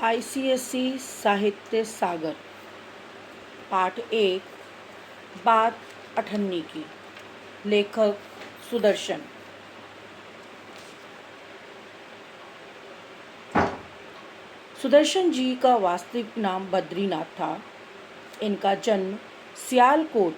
ICSE साहित्य सागर पाठ 1 बात अठन्नी की। लेखक सुदर्शन। सुदर्शन जी का वास्तविक नाम बद्रीनाथ था। इनका जन्म सियालकोट,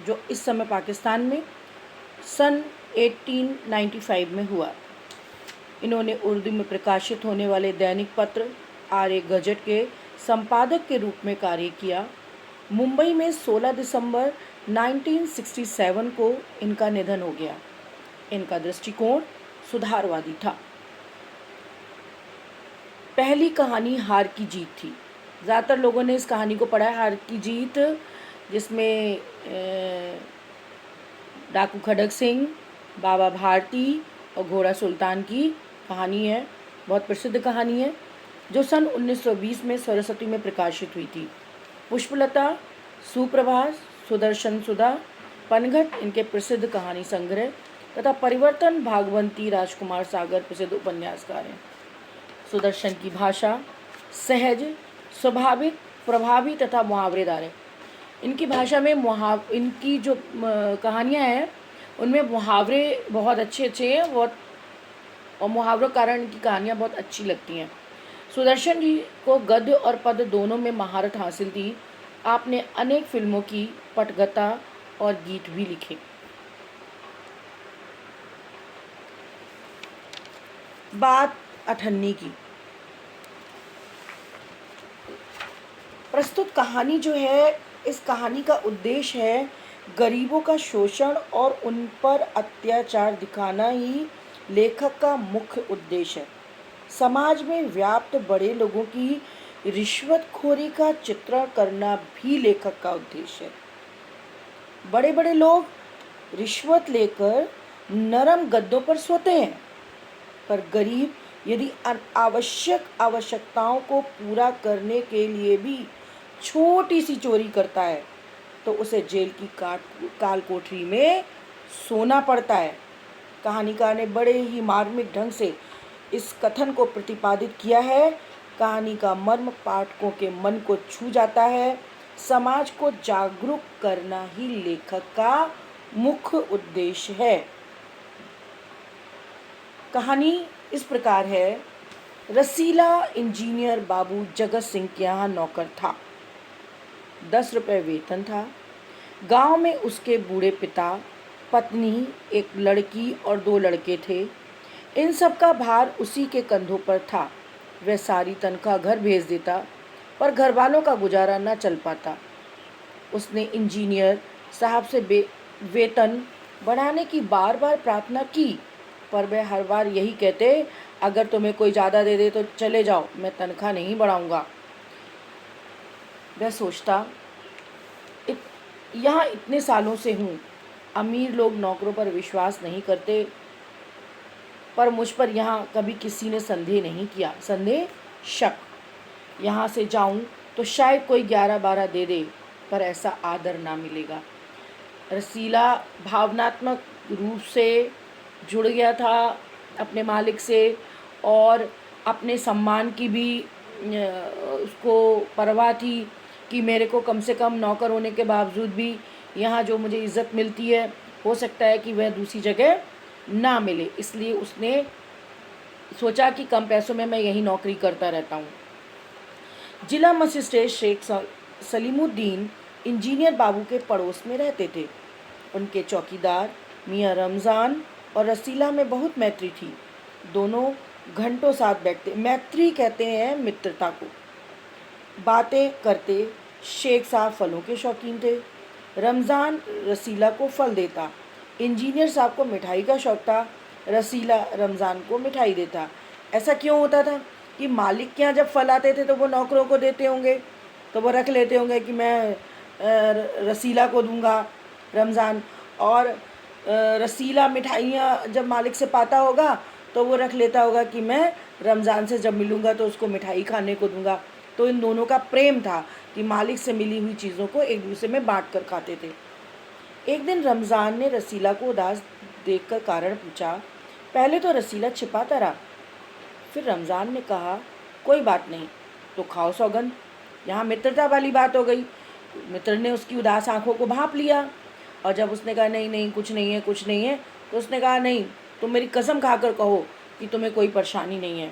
जो इस समय पाकिस्तान में, सन 1895 में हुआ। इन्होंने उर्दू में प्रकाशित होने वाले दैनिक पत्र आर्य गजट के संपादक के रूप में कार्य किया। मुंबई में 16 दिसंबर 1967 को इनका निधन हो गया। इनका दृष्टिकोण सुधारवादी था। पहली कहानी हार की जीत थी। ज़्यादातर लोगों ने इस कहानी को पढ़ा है, हार की जीत, जिसमें डाकू खड़क सिंह, बाबा भारती और घोड़ा सुल्तान की कहानी है। बहुत प्रसिद्ध कहानी है, जो सन 1920 में सरस्वती में प्रकाशित हुई थी। पुष्पलता, सुप्रभात, सुदर्शन सुधा, पनघट इनके प्रसिद्ध कहानी संग्रह तथा परिवर्तन भागवंती राजकुमार सागर प्रसिद्ध उपन्यासकार हैं। सुदर्शन की भाषा सहज, स्वाभाविक, प्रभावी तथा मुहावरेदार है। इनकी भाषा में इनकी जो कहानियाँ हैं उनमें मुहावरे बहुत अच्छे हैं, बहुत, और मुहावरों कारण की कहानियाँ बहुत अच्छी लगती हैं। सुदर्शन जी को गद्य और पद्य दोनों में महारत हासिल थी। आपने अनेक फिल्मों की पटकथा और गीत भी लिखे। बात अठन्नी की। प्रस्तुत कहानी जो है, इस कहानी का उद्देश्य है गरीबों का शोषण और उन पर अत्याचार दिखाना ही लेखक का मुख्य उद्देश्य है। समाज में व्याप्त बड़े लोगों की रिश्वतखोरी का चित्रण करना भी लेखक का उद्देश्य है। बड़े बड़े लोग रिश्वत लेकर नरम गद्दों पर सोते हैं, पर गरीब यदि आवश्यक आवश्यकताओं को पूरा करने के लिए भी छोटी सी चोरी करता है तो उसे जेल की काल कोठरी में सोना पड़ता है। कहानीकार ने बड़े ही मार्मिक ढंग से इस कथन को प्रतिपादित किया है। कहानी का मर्म पाठकों के मन को छू जाता है। समाज को जागरूक करना ही लेखक का मुख्य उद्देश्य है। कहानी इस प्रकार है। रसीला इंजीनियर बाबू जगत सिंह के यहाँ नौकर था। 10 रुपये वेतन था। गांव में उसके बूढ़े पिता, पत्नी, एक लड़की और 2 लड़के थे। इन सब का भार उसी के कंधों पर था। वह सारी तनख्वाह घर भेज देता, पर घर वालों का गुजारा न चल पाता। उसने इंजीनियर साहब से वेतन बढ़ाने की बार बार प्रार्थना की, पर वह हर बार यही कहते, अगर तुम्हें कोई ज़्यादा दे दे तो चले जाओ, मैं तनख्वाह नहीं बढ़ाऊंगा। वह सोचता, यहाँ इतने सालों से हूँ, अमीर लोग नौकरों पर विश्वास नहीं करते, पर मुझ पर यहाँ कभी किसी ने संदेह नहीं किया। संदेह, शक। यहाँ से जाऊँ तो शायद कोई 11-12 दे दे, पर ऐसा आदर ना मिलेगा। रसीला भावनात्मक रूप से जुड़ गया था अपने मालिक से, और अपने सम्मान की भी उसको परवाह थी कि मेरे को कम से कम नौकर होने के बावजूद भी यहाँ जो मुझे इज़्ज़त मिलती है, हो सकता है कि वह दूसरी जगह ना मिले। इसलिए उसने सोचा कि कम पैसों में मैं यही नौकरी करता रहता हूँ। जिला मजिस्ट्रेट शेख सलीमुद्दीन इंजीनियर बाबू के पड़ोस में रहते थे। उनके चौकीदार मियाँ रमज़ान और रसीला में बहुत मैत्री थी। दोनों घंटों साथ बैठते, मैत्री कहते हैं मित्रता को, बातें करते। शेख साहब फलों के शौकीन थे। रमज़ान रसीला को फल देता। इंजीनियर साहब को मिठाई का शौक़ था। रसीला रमज़ान को मिठाई देता। ऐसा क्यों होता था कि मालिक के यहाँ जब फल आते थे तो वो नौकरों को देते होंगे, तो वो रख लेते होंगे कि मैं रसीला को दूंगा रमज़ान, और रसीला मिठाइयाँ जब मालिक से पाता होगा तो वो रख लेता होगा कि मैं रमज़ान से जब मिलूँगा तो उसको मिठाई खाने को दूंगा। तो इन दोनों का प्रेम था कि मालिक से मिली हुई चीज़ों को एक दूसरे में बांट कर खाते थे। एक दिन रमज़ान ने रसीला को उदास देखकर कारण पूछा। पहले तो रसीला छिपाता रहा, फिर रमज़ान ने कहा, कोई बात नहीं, तो खाओ सौगंध। यहाँ मित्रता वाली बात हो गई। मित्र ने उसकी उदास आंखों को भांप लिया, और जब उसने कहा नहीं नहीं कुछ नहीं है कुछ नहीं है, तो उसने कहा नहीं, तुम मेरी कसम खाकर कहो कि तुम्हें कोई परेशानी नहीं है।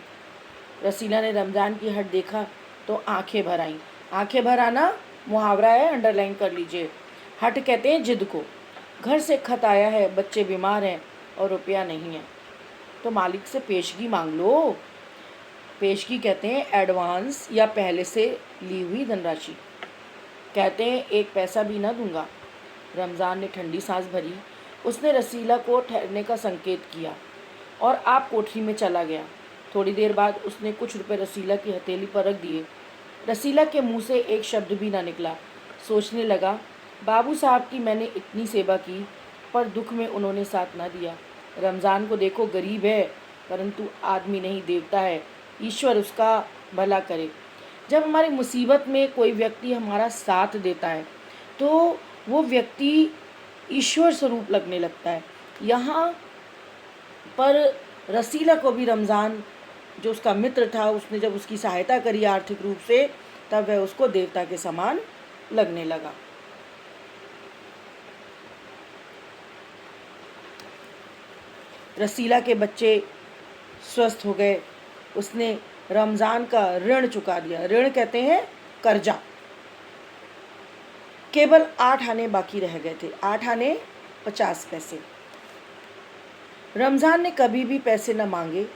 रसीला ने रमज़ान की हट देखा तो आंखें भर आईं। आंखें भर आना मुहावरा है, अंडरलाइन कर लीजिए। हट कहते हैं जिद को। घर से खत आया है, बच्चे बीमार हैं और रुपया नहीं है, तो मालिक से पेशगी मांग लो। पेशगी कहते हैं एडवांस या पहले से ली हुई धनराशि। कहते हैं एक पैसा भी ना दूंगा। रमज़ान ने ठंडी सांस भरी। उसने रसीला को ठहरने का संकेत किया और आप कोठरी में चला गया। थोड़ी देर बाद उसने कुछ रुपए रसीला की हथेली पर रख दिए। रसीला के मुंह से एक शब्द भी ना निकला। सोचने लगा, बाबू साहब की मैंने इतनी सेवा की, पर दुख में उन्होंने साथ ना दिया। रमज़ान को देखो, गरीब है, परंतु आदमी नहीं देवता है। ईश्वर उसका भला करे। जब हमारी मुसीबत में कोई व्यक्ति हमारा साथ देता है तो वो व्यक्ति ईश्वर स्वरूप लगने लगता है। यहाँ पर रसीला को भी रमज़ान जो उसका मित्र था, उसने जब उसकी सहायता करी आर्थिक रूप से, तब वह उसको देवता के समान लगने लगा। रसीला के बच्चे स्वस्थ हो गए। उसने रमज़ान का ऋण चुका दिया। ऋण कहते हैं कर्जा। केवल 8 आने बाकी रह गए थे, 8 आने 50 पैसे। रमज़ान ने कभी भी पैसे न मांगे,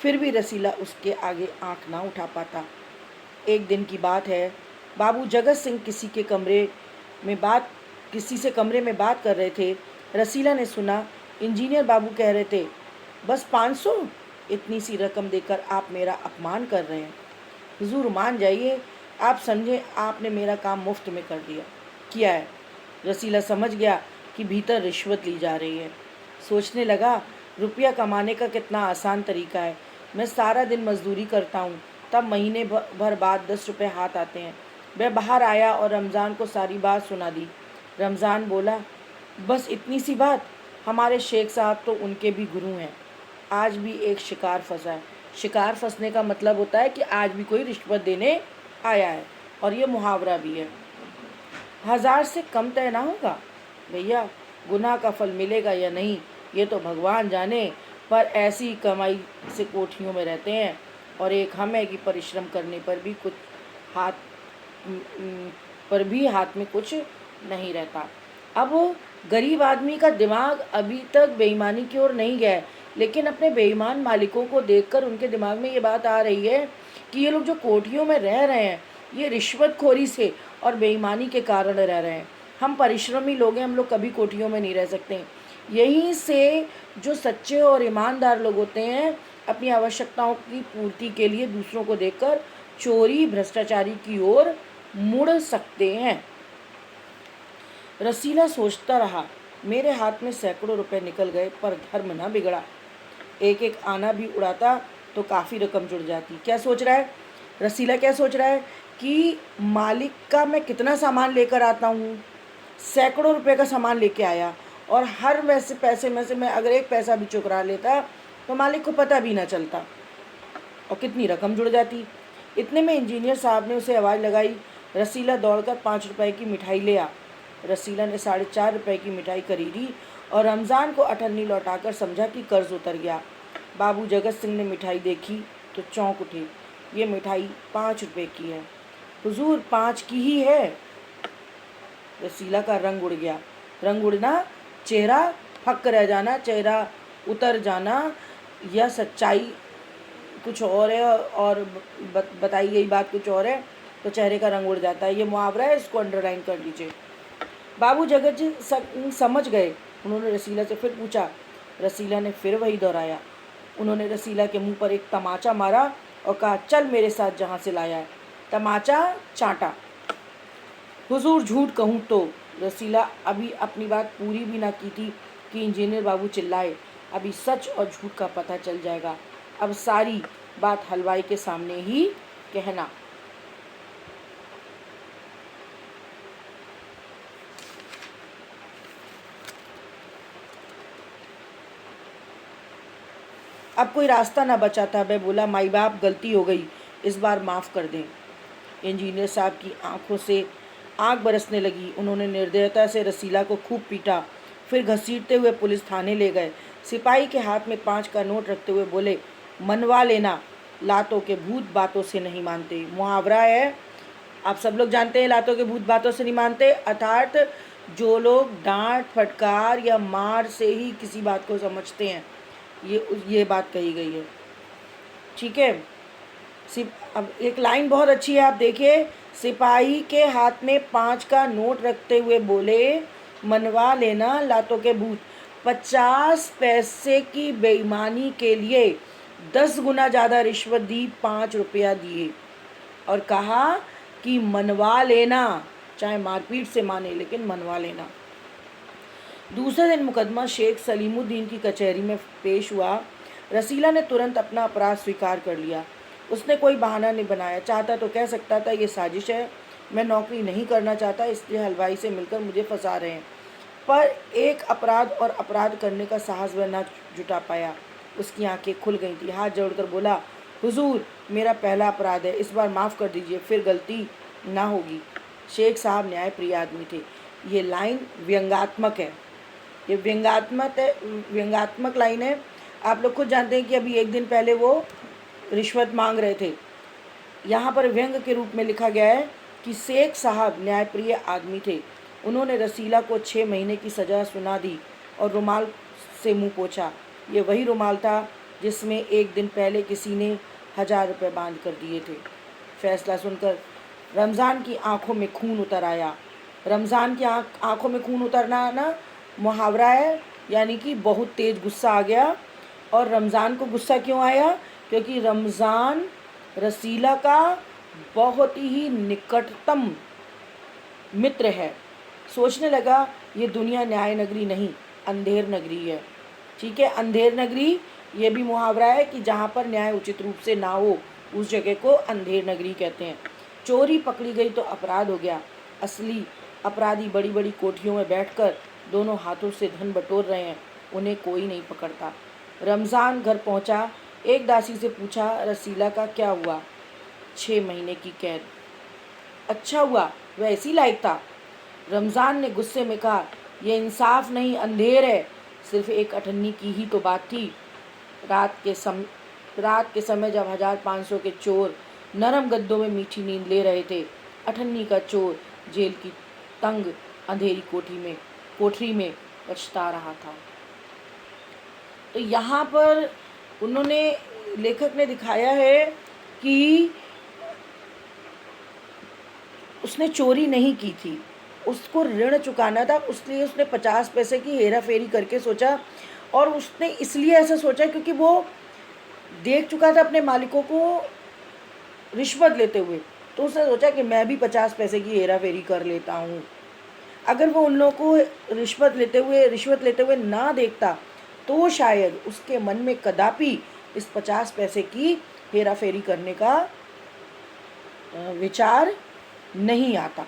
फिर भी रसीला उसके आगे आंख ना उठा पाता। एक दिन की बात है, बाबू जगत सिंह किसी से कमरे में बात कर रहे थे। रसीला ने सुना, इंजीनियर बाबू कह रहे थे, बस 500? इतनी सी रकम देकर आप मेरा अपमान कर रहे हैं। हुजूर मान जाइए, आप समझें आपने मेरा काम मुफ्त में किया है। रसीला समझ गया कि भीतर रिश्वत ली जा रही है। सोचने लगा, रुपया कमाने का कितना आसान तरीका है। मैं सारा दिन मजदूरी करता हूँ, तब महीने भर बाद 10 रुपये हाथ आते हैं। वह बाहर आया और रमज़ान को सारी बात सुना दी। रमज़ान बोला, बस इतनी सी बात? हमारे शेख साहब तो उनके भी गुरु हैं। आज भी एक शिकार फंसा है। शिकार फंसने का मतलब होता है कि आज भी कोई रिश्वत देने आया है, और ये मुहावरा भी है। 1000 से कम तय ना होगा भैया। गुनाह का फल मिलेगा या नहीं ये तो भगवान जाने, पर ऐसी कमाई से कोठियों में रहते हैं, और एक हम है कि परिश्रम करने पर भी हाथ में कुछ नहीं रहता। अब गरीब आदमी का दिमाग अभी तक बेईमानी की ओर नहीं गया है, लेकिन अपने बेईमान मालिकों को देखकर उनके दिमाग में ये बात आ रही है कि ये लोग जो कोठियों में रह रहे हैं, ये रिश्वतखोरी से और बेईमानी के कारण रह रहे हैं। हम परिश्रमी लोग हैं, हम लोग कभी कोठियों में नहीं रह सकते। यहीं से जो सच्चे और ईमानदार लोग होते हैं, अपनी आवश्यकताओं की पूर्ति के लिए दूसरों को देखकर चोरी भ्रष्टाचारी की ओर मुड़ सकते हैं। रसीला सोचता रहा, मेरे हाथ में सैकड़ों रुपए निकल गए, पर धर्म ना बिगड़ा। एक एक आना भी उड़ाता तो काफ़ी रकम जुड़ जाती। क्या सोच रहा है रसीला? क्या सोच रहा है कि मालिक का मैं कितना सामान लेकर आता हूँ। सैकड़ों रुपए का सामान लेके आया, और हर वैसे पैसे में से मैं अगर एक पैसा भी चुकरा लेता तो मालिक को पता भी ना चलता, और कितनी रकम जुड़ जाती। इतने में इंजीनियर साहब ने उसे आवाज़ लगाई। रसीला दौड़कर 5 रुपए की मिठाई ले आ। रसीला ने 4.5 रुपए की मिठाई खरीदी और रमज़ान को अठन्नी लौटाकर समझा कि कर्ज उतर गया। बाबू जगत सिंह ने मिठाई देखी तो चौंक उठे। ये मिठाई 5 रुपए की है हुजूर, 5 की ही है। रसीला का रंग उड़ गया। रंग उड़ना, चेहरा फक रह जाना, चेहरा उतर जाना, यह सच्चाई कुछ और है और बताई गई बात कुछ और है, तो चेहरे का रंग उड़ जाता है। ये मुहावरा है, इसको अंडरलाइन कर लीजिए। बाबू जगत जी समझ गए। उन्होंने रसीला से फिर पूछा। रसीला ने फिर वही दोहराया। उन्होंने रसीला के मुंह पर एक तमाचा मारा और कहा, चल मेरे साथ जहाँ से लाया है। तमाचा चाटा। हुजूर झूठ कहूँ तो। रसीला अभी अपनी बात पूरी भी ना की थी कि इंजीनियर बाबू चिल्लाए, अभी सच और झूठ का पता चल जाएगा। अब सारी बात हलवाई के सामने ही कहना। अब कोई रास्ता ना बचा था। वह बोला, माई बाप गलती हो गई, इस बार माफ़ कर दें। इंजीनियर साहब की आंखों से आग बरसने लगी। उन्होंने निर्दयता से रसीला को खूब पीटा, फिर घसीटते हुए पुलिस थाने ले गए। सिपाही के हाथ में 5 का नोट रखते हुए बोले, मनवा लेना, लातों के भूत बातों से नहीं मानते। मुहावरा है, आप सब लोग जानते हैं, लातों के भूत बातों से नहीं मानते, अर्थात जो लोग डांट फटकार या मार से ही किसी बात को समझते हैं, ये बात कही गई है। ठीक है। अब एक लाइन बहुत अच्छी है, आप देखिए, सिपाही के हाथ में 5 का नोट रखते हुए बोले, मनवा लेना लातों के भूत। 50 पैसे की बेईमानी के लिए 10 गुना ज़्यादा रिश्वत दी, 5 रुपया दिए और कहा कि मनवा लेना, चाहे मारपीट से माने लेकिन मनवा लेना। दूसरे दिन मुकदमा शेख सलीमुद्दीन की कचहरी में पेश हुआ। रसीला ने तुरंत अपना अपराध स्वीकार कर लिया। उसने कोई बहाना नहीं बनाया। चाहता तो कह सकता था, ये साजिश है, मैं नौकरी नहीं करना चाहता, इसलिए हलवाई से मिलकर मुझे फंसा रहे हैं। पर एक अपराध और अपराध करने का साहस वह न जुटा पाया। उसकी आंखें खुल गई थी। हाथ जोड़कर बोला, हुजूर, मेरा पहला अपराध है, इस बार माफ़ कर दीजिए, फिर गलती ना होगी। शेख साहब न्यायप्रिय आदमी थे। ये लाइन व्यंग्यात्मक है, ये व्यंग्यात्मक लाइन है। आप लोग खुद जानते हैं कि अभी एक दिन पहले वो रिश्वत मांग रहे थे। यहाँ पर व्यंग के रूप में लिखा गया है कि शेख साहब न्यायप्रिय आदमी थे। उन्होंने रसीला को 6 महीने की सज़ा सुना दी और रुमाल से मुंह पोंछा। ये वही रुमाल था जिसमें एक दिन पहले किसी ने 1000 रुपये बांध कर दिए थे। फैसला सुनकर रमज़ान की आंखों में खून उतर आया। रमज़ान की आंखों में खून उतरना ना मुहावरा है, यानी कि बहुत तेज़ गुस्सा आ गया। और रमज़ान को गुस्सा क्यों आया? क्योंकि रमज़ान रसीला का बहुत ही निकटतम मित्र है। सोचने लगा, ये दुनिया न्याय नगरी नहीं, अंधेर नगरी है। ठीक है, अंधेर नगरी ये भी मुहावरा है कि जहाँ पर न्याय उचित रूप से ना हो, उस जगह को अंधेर नगरी कहते हैं। चोरी पकड़ी गई तो अपराध हो गया। असली अपराधी बड़ी बड़ी कोठरियों में बैठकर दोनों हाथों से धन बटोर रहे हैं, उन्हें कोई नहीं पकड़ता। रमज़ान घर पहुंचा। एक दासी से पूछा, रसीला का क्या हुआ? 6 महीने की कैद। अच्छा हुआ, वह ऐसी लायक था। रमज़ान ने गुस्से में कहा, यह इंसाफ नहीं, अंधेर है। सिर्फ एक अठन्नी की ही तो बात थी। रात के समय जब 1500 के चोर नरम गद्दों में मीठी नींद ले रहे थे, अठन्नी का चोर जेल की तंग अंधेरी कोठरी में पछता रहा था। तो यहाँ पर लेखक ने दिखाया है कि उसने चोरी नहीं की थी, उसको ऋण चुकाना था, इसलिए उसने 50 पैसे की हेरा फेरी करके सोचा। और उसने इसलिए ऐसा सोचा क्योंकि वो देख चुका था अपने मालिकों को रिश्वत लेते हुए, तो उसने सोचा कि मैं भी 50 पैसे की हेरा फेरी कर लेता हूँ। अगर वो उन लोगों को रिश्वत लेते हुए ना देखता तो शायद उसके मन में कदापि इस 50 पैसे की हेरा फेरी करने का विचार नहीं आता।